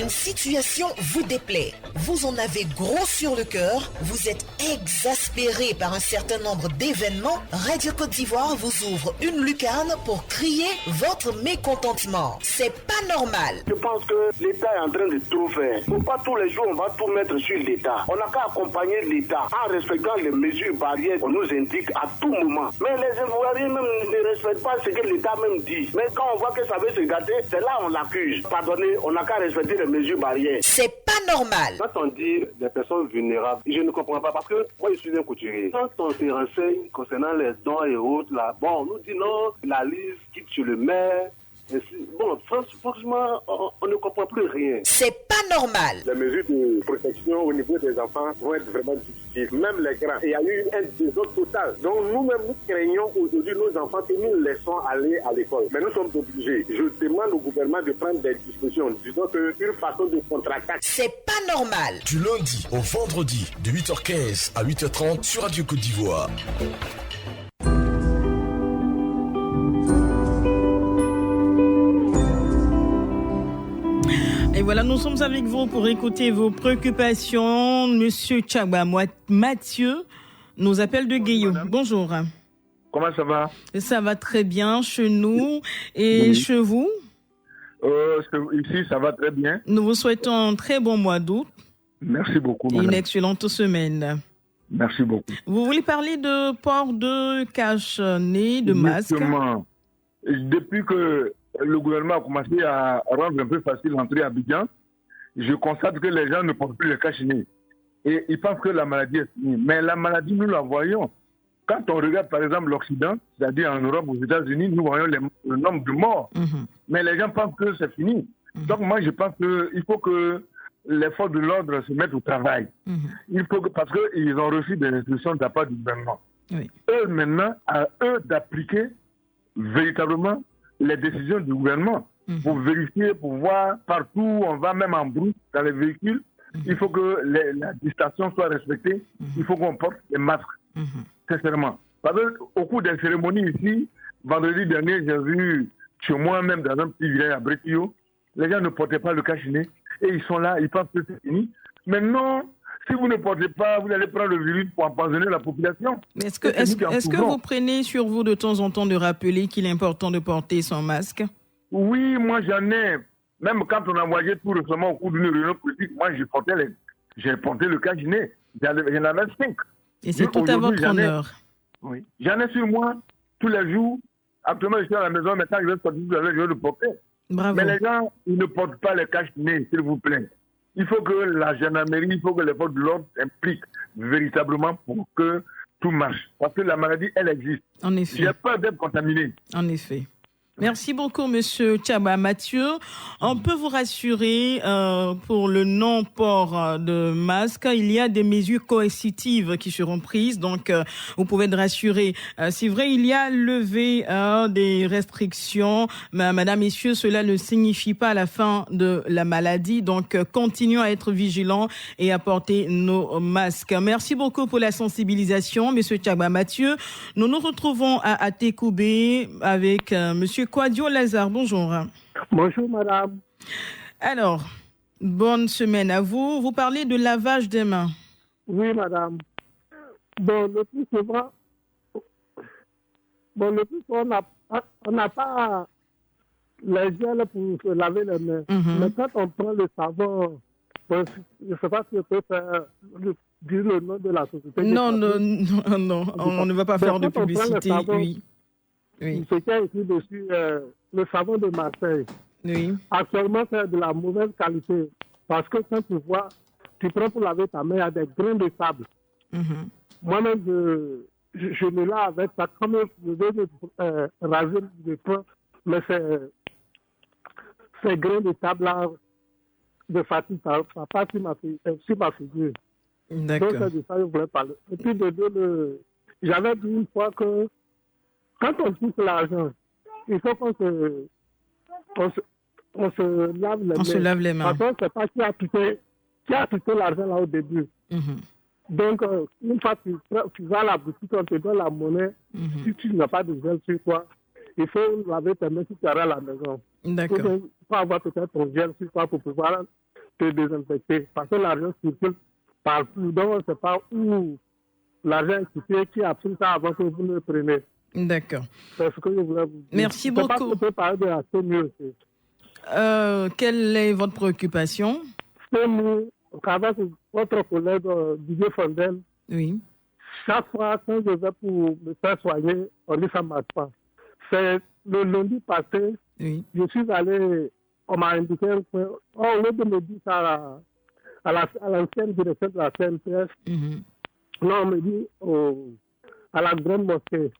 Une situation vous déplaît, vous en avez gros sur le cœur, vous êtes exaspéré par un certain nombre d'événements, Radio Côte d'Ivoire vous ouvre une lucarne pour crier votre mécontentement. C'est pas normal. Je pense que l'État est en train de tout faire. Faut pas tous les jours on va tout mettre sur l'État. On n'a qu'à accompagner l'État en respectant les mesures barrières qu'on nous indique à tout moment. Mais les Ivoiriens même ne respectent pas ce que l'État même dit. Mais quand on voit que ça veut se gâter, c'est là on l'accuse. Pardonnez, on n'a qu'à respecter les mesures barrières. C'est pas normal. Quand on dit des personnes vulnérables, je ne comprends pas parce que moi je suis un couturier. Quand on se renseigne concernant les dons et autres, là, bon, on nous dit non, la liste quitte sur le maire. Bon, franchement, on ne comprend plus rien. C'est pas normal. Les mesures de protection au niveau des enfants vont être vraiment difficiles, même les grands. Il y a eu un désordre total. Donc nous-mêmes, nous craignons aujourd'hui nos enfants que nous laissons aller à l'école. Mais nous sommes obligés. Je demande au gouvernement de prendre des dispositions. Disons qu'une façon de contre-attaque. C'est pas normal. Du lundi au vendredi, de 8h15 à 8h30 sur Radio Côte d'Ivoire. Et voilà, nous sommes avec vous pour écouter vos préoccupations. Monsieur Tchagba Mathieu nous appelle de Guéillot. Bonjour. Comment ça va? Ça va très bien chez nous et chez vous? Ici, ça va très bien. Nous vous souhaitons un très bon mois d'août. Merci beaucoup, madame. Une excellente semaine. Merci beaucoup. Vous voulez parler de port de cache-nez, de masque? Justement, depuis que le gouvernement a commencé à rendre un peu facile l'entrée à Abidjan, je constate que les gens ne portent plus le cache-nez. Et ils pensent que la maladie est finie. Mais la maladie, nous la voyons. Quand on regarde, par exemple, l'Occident, c'est-à-dire en Europe, aux États-Unis, nous voyons le nombre de morts. Mais les gens pensent que c'est fini. Donc moi, je pense qu'il faut que les forces de l'ordre se mettent au travail. Il faut que, parce qu'ils ont reçu des instructions de la part du gouvernement. Oui. Eux, maintenant, à eux d'appliquer véritablement les décisions du gouvernement pour vérifier, pour voir partout où on va, même en brousse, dans les véhicules, il faut que la distanciation soit respectée, il faut qu'on porte les masques, sincèrement. Parce qu'au cours des cérémonies ici, vendredi dernier, j'ai vu chez moi-même dans un petit village à Bréquillot, les gens ne portaient pas le cache-nez et ils sont là, ils pensent que c'est fini. Mais non, si vous ne portez pas, vous allez prendre le virus pour empoisonner la population. Mais est-ce que vous prenez sur vous de temps en temps de rappeler qu'il est important de porter son masque? Oui, moi j'en ai. Même quand on a voyagé tout récemment au cours d'une réunion politique, moi j'ai porté le cache-nez. J'en avais 5. Et c'est tout à votre honneur. Oui. J'en ai sur moi tous les jours. Actuellement, je suis à la maison, mais quand je vais sortir, je vais le porter. Bravo. Mais les gens, ils ne portent pas les cache-nez, s'il vous plaît. Il faut que la gendarmerie, il faut que les forces de l'ordre s'impliquent véritablement pour que tout marche. Parce que la maladie, elle existe. En effet. J'ai peur d'être contaminé. En effet. Merci beaucoup, Monsieur Tchagba Mathieu. On peut vous rassurer pour le non-port de masque. Il y a des mesures coercitives qui seront prises, donc vous pouvez être rassuré. C'est vrai, il y a levé des restrictions, mais madame, messieurs, cela ne signifie pas la fin de la maladie. Donc, continuons à être vigilants et à porter nos masques. Merci beaucoup pour la sensibilisation, Monsieur Tchagba Mathieu. Nous nous retrouvons à Tékoubé avec Monsieur Kouadio Lazare, bonjour. Bonjour madame. Alors, bonne semaine à vous. Vous parlez de lavage des mains. Oui madame. Bon, le plus souvent, on n'a pas les gels pour se laver les mains. Mais quand on prend le savon, bon, je ne sais pas si on peut dire le nom de la société. Non, on ne va pas faire de publicité. Oui. Ce qui a écrit dessus, le savon de Marseille. Oui. Actuellement, c'est de la mauvaise qualité. Parce que quand tu vois, tu prends pour laver ta main, il y a des grains de sable. Moi-même, je me lave avec ça. Comme je vais raser le poing, mais ces grains de sable-là, de fatigue, ça passe sur ma figure. D'accord. Donc, c'est de ça que je voulais parler. Et puis, j'avais dit une fois que quand on touche l'argent, il faut qu'on se lave les mains. On se lave les mains. Parce qu'on ne sait pas qui a touché l'argent là au début. Donc, une fois que tu vas à la boutique, on te donne la monnaie. Si tu n'as pas de gel sur toi, il faut laver tes mains si tu es à la maison. D'accord. Il faut avoir peut-être ton gel sur toi pour pouvoir te désinfecter. Parce que l'argent circule partout. Donc, on ne sait pas où l'argent est situé, qui a pris ça avant que vous le preniez. D'accord. C'est ce que je voulais vous dire. Merci beaucoup. Je ne sais pas si on peut parler de la CMU aussi. Quelle est votre préoccupation? CMU, avec votre collègue Didier Fondel, oui. Chaque fois que je vais pour me faire soigner, on dit que ça ne marche pas. C'est le lundi passé, oui. Je suis allé, on m'a indiqué un point, au lieu de me dire ça à l'ancienne direction de la CNPS, là on me dit à la grande mosquée.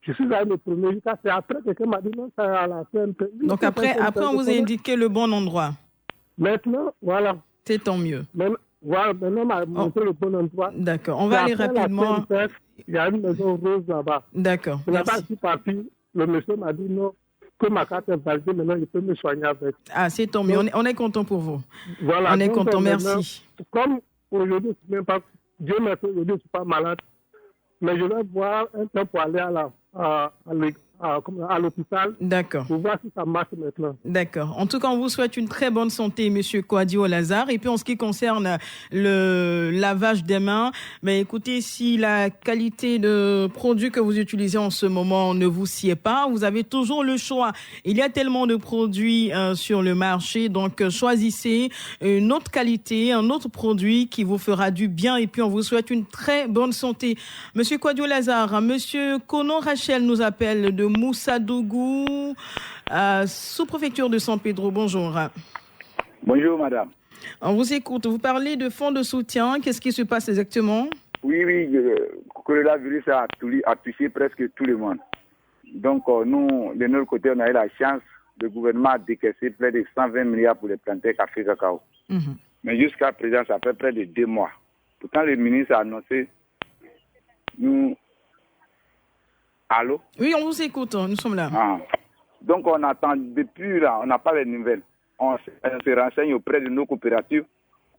Je suis allé me promener jusqu'à c'est après quelqu'un m'a dit non, c'est à la CNPS. Donc après on vous a indiqué le bon endroit. Maintenant, voilà. C'est tant mieux. Voilà, maintenant, on m'a montré le bon endroit. D'accord, on va aller rapidement. Il y a une maison rose là-bas. D'accord. Là-bas, je suis parti. Le monsieur m'a dit non, que ma carte est validée, maintenant il peut me soigner avec. Ah, c'est tant mieux. On est content pour vous. Voilà. On est content, merci. Comme aujourd'hui, même pas, Dieu merci, aujourd'hui, je ne suis pas malade. Mais je vais voir un temps pour aller à l'hôpital. D'accord. Pour voir si ça marche maintenant. D'accord. En tout cas, on vous souhaite une très bonne santé, Monsieur Kouadio Lazare. Et puis, en ce qui concerne le lavage des mains, mais écoutez, si la qualité de produit que vous utilisez en ce moment ne vous sied pas, vous avez toujours le choix. Il y a tellement de produits sur le marché, donc choisissez une autre qualité, un autre produit qui vous fera du bien. Et puis, on vous souhaite une très bonne santé. Monsieur Kouadio Lazare, Monsieur Kono Rachel nous appelle de Moussadougou, sous-préfecture de San Pedro. Bonjour. Bonjour, madame. On vous écoute. Vous parlez de fonds de soutien. Qu'est-ce qui se passe exactement? Oui, le coronavirus a touché presque tout le monde. Donc, nous, de notre côté, on a eu la chance, le gouvernement a décaissé près de 120 milliards pour les planter café cacao. Mais jusqu'à présent, ça fait près de 2 mois. Pourtant, le ministre a annoncé, nous... Allô? Oui, on vous écoute, nous sommes là. Donc on attend, depuis là, on n'a pas les nouvelles. On se renseigne auprès de nos coopératives.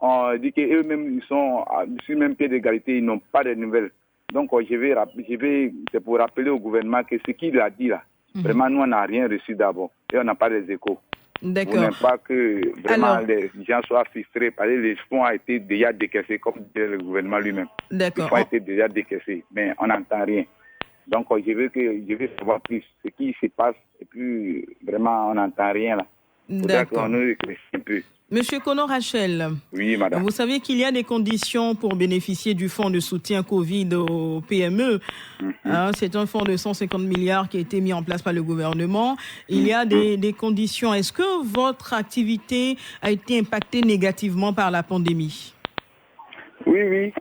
On dit qu'eux-mêmes, ils sont sur le même pied d'égalité, ils n'ont pas de nouvelles. Donc c'est pour rappeler au gouvernement que ce qu'il a dit là, vraiment nous on n'a rien reçu d'abord et on n'a pas les échos. D'accord. Vous n'aimez pas que vraiment les gens soient frustrés parce que les fonds ont été déjà décaissés comme le gouvernement lui-même. D'accord. Les fonds ont été déjà décaissés, mais on n'entend rien. Donc, je veux savoir plus ce qui se passe et puis vraiment, on n'entend rien là. D'accord. On nous réfléchit un peu. Monsieur Kono Rachel. Oui, madame. Vous savez qu'il y a des conditions pour bénéficier du fonds de soutien Covid aux PME. C'est un fonds de 150 milliards qui a été mis en place par le gouvernement. Il y a des conditions. Est-ce que votre activité a été impactée négativement par la pandémie? Oui.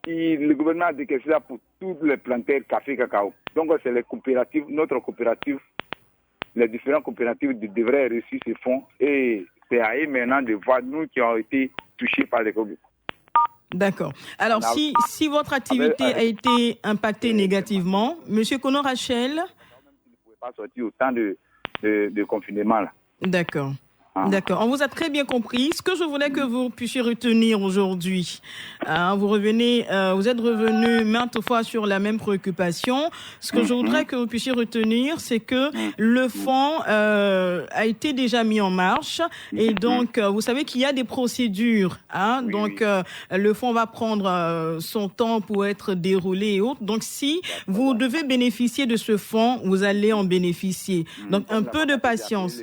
Le gouvernement a décaissé ça pour tous les planteurs café cacao. Donc c'est les coopératives, notre coopérative, les différentes coopératives devraient reçu ces fonds et c'est à eux maintenant de voir nous qui ont été touchés par les Covid. D'accord. Alors si votre activité a été impactée négativement, Monsieur Kono Rachel, vous ne pouvez pas sortir autant de confinement là. D'accord. D'accord, on vous a très bien compris. Ce que je voulais que vous puissiez retenir aujourd'hui, vous êtes revenu maintes fois sur la même préoccupation. Ce que je voudrais que vous puissiez retenir, c'est que le fonds a été déjà mis en marche et donc vous savez qu'il y a des procédures. Donc le fonds va prendre son temps pour être déroulé et autres. Donc si vous devez bénéficier de ce fonds, vous allez en bénéficier. Donc un peu de patience.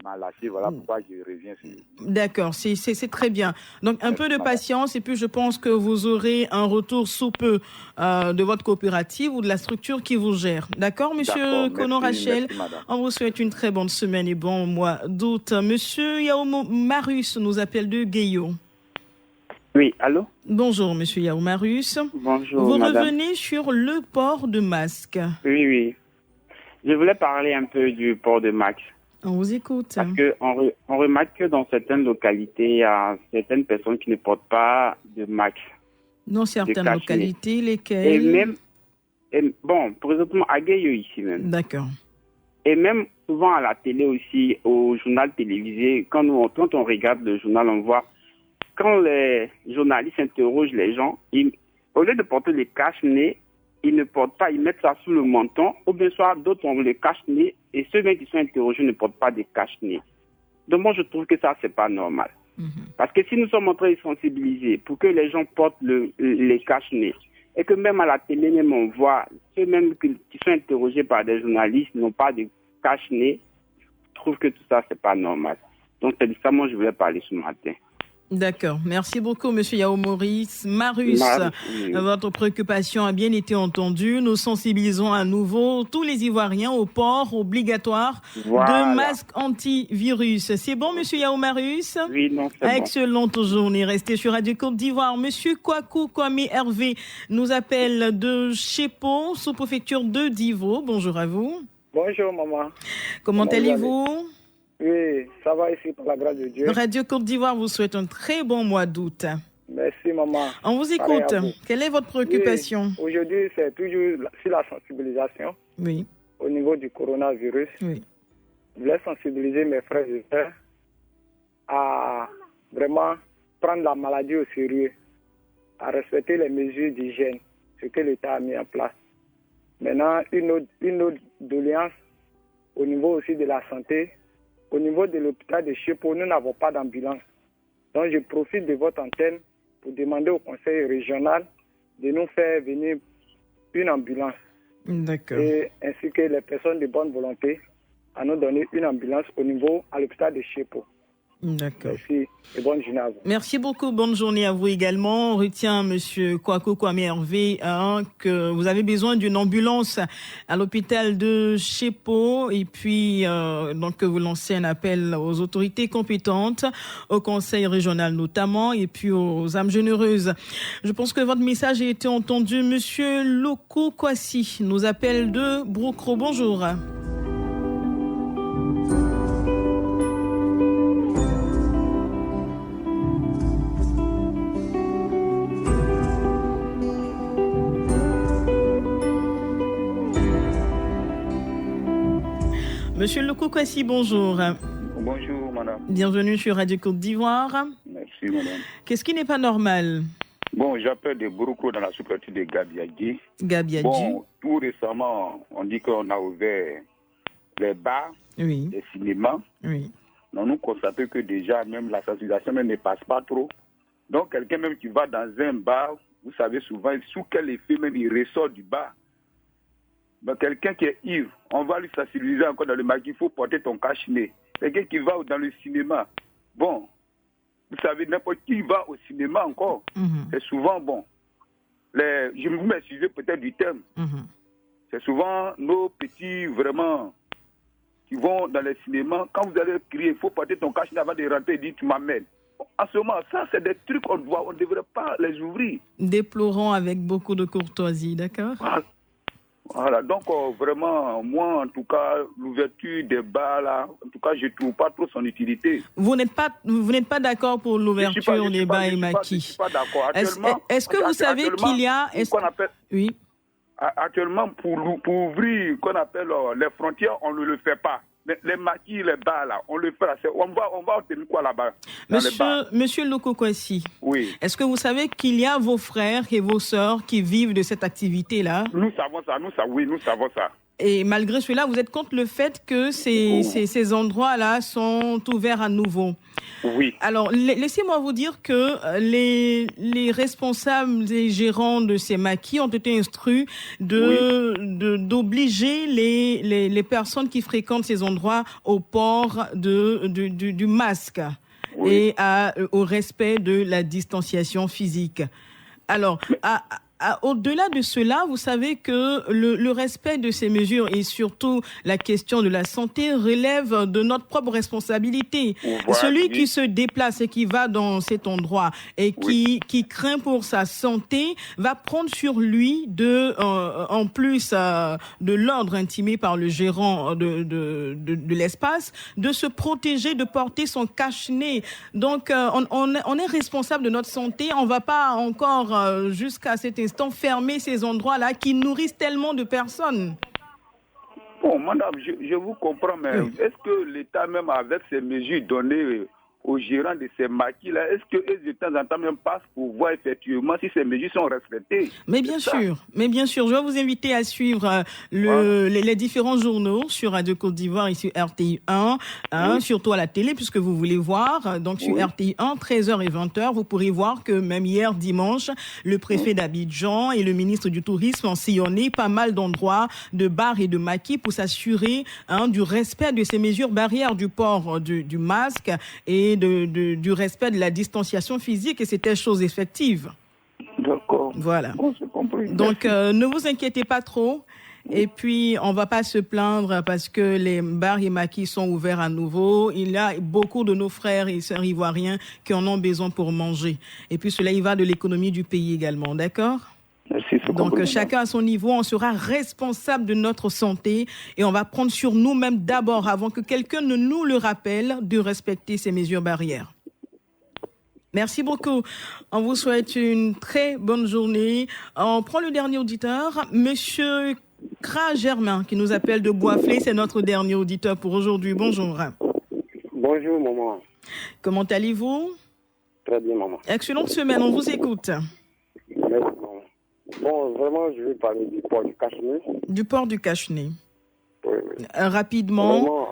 M'a lâché, voilà pourquoi je reviens. D'accord, c'est très bien. Donc un peu de patience et puis je pense que vous aurez un retour sous peu de votre coopérative ou de la structure qui vous gère. D'accord, Monsieur Kono Rachel? On vous souhaite une très bonne semaine et bon mois d'août. Monsieur Yaoumo Marus nous appelle de Guéyo. Oui, allô? Bonjour, Monsieur Yaoumo Marus. Bonjour, vous madame. Revenez sur le port de masque. Oui. Je voulais parler un peu du port de masque. On vous écoute. Parce qu'on remarque que dans certaines localités, il y a certaines personnes qui ne portent pas de masque. Dans certaines localités, lesquelles? Présentement, à Guéyo ici même. D'accord. Et même souvent à la télé aussi, au journal télévisé, quand on regarde le journal, on voit, quand les journalistes interrogent les gens, au lieu de porter le cache-nez, ils ne portent pas, ils mettent ça sous le menton, ou bien soit d'autres ont le cache-nez, et ceux qui sont interrogés ne portent pas de cache-nez. Donc moi je trouve que ça, c'est pas normal. Parce que si nous sommes en train de sensibiliser pour que les gens portent les cache-nez, et que même à la télé, même on voit ceux même qui sont interrogés par des journalistes n'ont pas de cache-nez, je trouve que tout ça, c'est pas normal. Donc, c'est de ça que je voulais parler ce matin. D'accord. Merci beaucoup, Monsieur Yao Maurice. Marus, votre préoccupation a bien été entendue. Nous sensibilisons à nouveau tous les Ivoiriens au port obligatoire de masques antivirus. C'est bon, Monsieur Yao Marus? Oui, non, c'est bon. Excellente journée. Restez sur Radio Côte d'Ivoire. Monsieur Kwaku Kwame Hervé nous appelle de Chepo, sous-préfecture de Divo. Bonjour à vous. Bonjour, maman. Comment allez-vous? Oui, ça va ici par la grâce de Dieu. Radio Côte d'Ivoire vous souhaite un très bon mois d'août. Merci, maman. On vous écoute. Quelle est votre préoccupation? Oui, aujourd'hui, c'est toujours sur la sensibilisation. Oui. Au niveau du coronavirus. Oui. Je voulais sensibiliser mes frères et sœurs à vraiment prendre la maladie au sérieux, à respecter les mesures d'hygiène, ce que l'État a mis en place. Maintenant, une autre doléance au niveau aussi de la santé. Au niveau de l'hôpital de Chepo, nous n'avons pas d'ambulance. Donc, je profite de votre antenne pour demander au conseil régional de nous faire venir une ambulance. D'accord. Et ainsi que les personnes de bonne volonté à nous donner une ambulance à l'hôpital de Chepo. D'accord. Merci et bonne journée à vous. Merci beaucoup, bonne journée à vous également. On retient, Monsieur Kwaku Kwame Hervé, que vous avez besoin d'une ambulance à l'hôpital de Chepo et puis donc que vous lancez un appel aux autorités compétentes, au conseil régional notamment et puis aux âmes généreuses. Je pense que votre message a été entendu. Monsieur Loko Kwasi nous appelle de Broukro. Bonjour. Monsieur Loko Kwasi, bonjour. Bonjour, madame. Bienvenue sur Radio Côte d'Ivoire. Merci, madame. Qu'est-ce qui n'est pas normal? Bon, j'appelle de Bourouko dans la sous-préfecture de Gabiadji. Gabiadji. Bon, tout récemment, on dit qu'on a ouvert les bars, oui, les cinémas. Oui. Donc, nous constatons que déjà, même la sensibilisation même ne passe pas trop. Donc, quelqu'un même qui va dans un bar, vous savez souvent, sous quel effet même il ressort du bar. Ben, quelqu'un qui est ivre, on va lui sensibiliser encore dans le magasin, il faut porter ton cache-nez. Quelqu'un qui va dans le cinéma, bon, vous savez, n'importe qui va au cinéma encore, c'est souvent bon. Je vous m'excusez peut-être du terme. C'est souvent nos petits, vraiment, qui vont dans les cinémas. Quand vous allez crier, il faut porter ton cache-nez avant de rentrer et dire tu m'amènes. En ce moment, ça, c'est des trucs qu'on doit, on ne devrait pas les ouvrir. Déplorons avec beaucoup de courtoisie, d'accord? Voilà, donc vraiment, moi, en tout cas, l'ouverture des bars, là, en tout cas, je ne trouve pas trop son utilité. Vous n'êtes pas d'accord pour l'ouverture des bars et maquis? Je ne suis pas d'accord. Est-ce que vous savez qu'il y a... Oui. Actuellement, pour ouvrir, qu'on appelle les frontières, on ne le fait pas. Les maquis, les bars, là, on le fait. On va obtenir quoi là-bas? Monsieur Loko Kwasi, oui. Est-ce que vous savez qu'il y a vos frères et vos sœurs qui vivent de cette activité-là? Nous savons ça, oui, nous savons ça. Et malgré cela, vous êtes contre le fait que ces endroits-là sont ouverts à nouveau? Oui. Alors, laissez-moi vous dire que les responsables et gérants de ces maquis ont été instruits d'obliger les personnes qui fréquentent ces endroits au port du masque et au respect de la distanciation physique. Alors, au-delà de cela, vous savez que le respect de ces mesures et surtout la question de la santé relève de notre propre responsabilité. Celui qui se déplace et qui va dans cet endroit et qui craint pour sa santé va prendre sur lui en plus de l'ordre intimé par le gérant de l'espace, de se protéger, de porter son cache-nez. Donc, on est responsable de notre santé. On ne va pas encore jusqu'à cet instant fermer ces endroits-là qui nourrissent tellement de personnes. Bon, madame, je vous comprends, mais est-ce que l'État même avec ces mesures données aux gérants de ces maquis-là, est-ce qu'eux, de temps en temps, même passent pour voir effectivement si ces mesures sont respectées? Mais bien sûr, je vais vous inviter à suivre les différents journaux sur Radio Côte d'Ivoire et sur RTI 1, surtout à la télé, puisque vous voulez voir. Donc sur RTI 1, 13h et 20h, vous pourrez voir que même hier dimanche, le préfet d'Abidjan et le ministre du Tourisme ont sillonné pas mal d'endroits, de bars et de maquis pour s'assurer du respect de ces mesures barrières, du port du masque et du respect de la distanciation physique, et c'était chose effective. D'accord. Voilà. Compris. Donc, ne vous inquiétez pas trop. Et puis, on ne va pas se plaindre parce que les bars et maquis sont ouverts à nouveau. Il y a beaucoup de nos frères et sœurs ivoiriens qui en ont besoin pour manger. Et puis, cela y va de l'économie du pays également, d'accord ? Merci, donc, chacun à son niveau, on sera responsable de notre santé et on va prendre sur nous-mêmes d'abord, avant que quelqu'un ne nous le rappelle, de respecter ces mesures barrières. Merci beaucoup. On vous souhaite une très bonne journée. On prend le dernier auditeur, Monsieur Kra Germain, qui nous appelle de Boisflé. C'est notre dernier auditeur pour aujourd'hui. Bonjour. Bonjour, maman. Comment allez-vous? Très bien, maman. Excellente semaine, on vous écoute. Merci, maman. Bon, vraiment, je vais parler du port du Cache-Nez. Du port du Cache-Nez. Oui. Rapidement. Vraiment,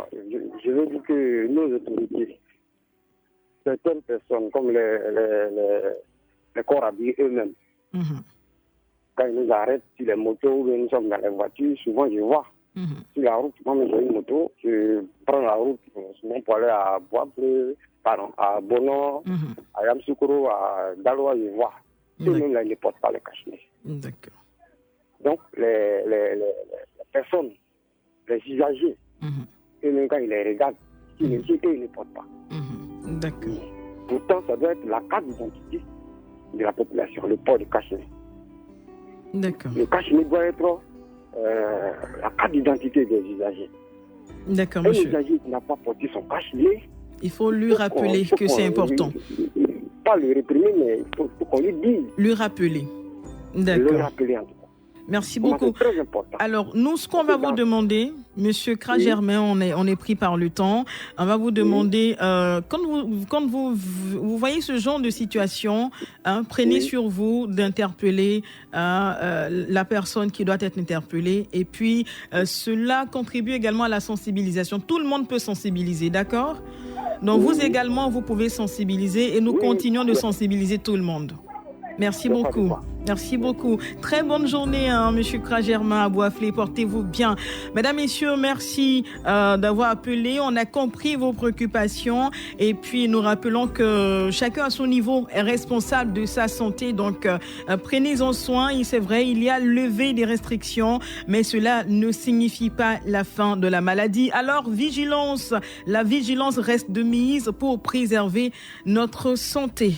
je veux dire que nos autorités, certaines personnes, comme les corps habillés eux-mêmes, quand ils nous arrêtent sur les motos, nous sommes dans les voitures, souvent je vois sur la route, moi j'ai une moto, je prends la route souvent pour aller à à Bono, à Yamsoukro, à Daloa, je vois. Eux-mêmes là, ils ne portent pas le cache-nez. D'accord. Donc les personnes, les usagers, eux-mêmes quand ils les regardent, eux, ils ne portent pas. D'accord. Pourtant, ça doit être la carte d'identité de la population, le port du cache-nez. D'accord. Le cache-nez doit être la carte d'identité des usagers. D'accord, monsieur. Un usager qui n'a pas porté son cache-nez, il faut lui rappeler que c'est important. Pas le réprimer, mais il faut qu'on lui dise. Lui rappeler. D'accord. Lui rappeler en tout cas. Merci beaucoup. C'est très important. Alors, nous, ce qu'on va vous demander, Monsieur Kra Germain, on est pris par le temps. On va vous demander, quand vous voyez ce genre de situation, prenez sur vous d'interpeller la personne qui doit être interpellée. Et puis, cela contribue également à la sensibilisation. Tout le monde peut sensibiliser, d'accord ? Donc, vous également, vous pouvez sensibiliser et nous continuons de sensibiliser tout le monde. Merci beaucoup. Merci beaucoup. Très bonne journée, Monsieur Kra Germain à Boisflé. Portez-vous bien. Mesdames, Messieurs, merci d'avoir appelé. On a compris vos préoccupations. Et puis, nous rappelons que chacun à son niveau est responsable de sa santé. Donc, prenez-en soin. Et c'est vrai, il y a levé des restrictions, mais cela ne signifie pas la fin de la maladie. Alors, vigilance. La vigilance reste de mise pour préserver notre santé.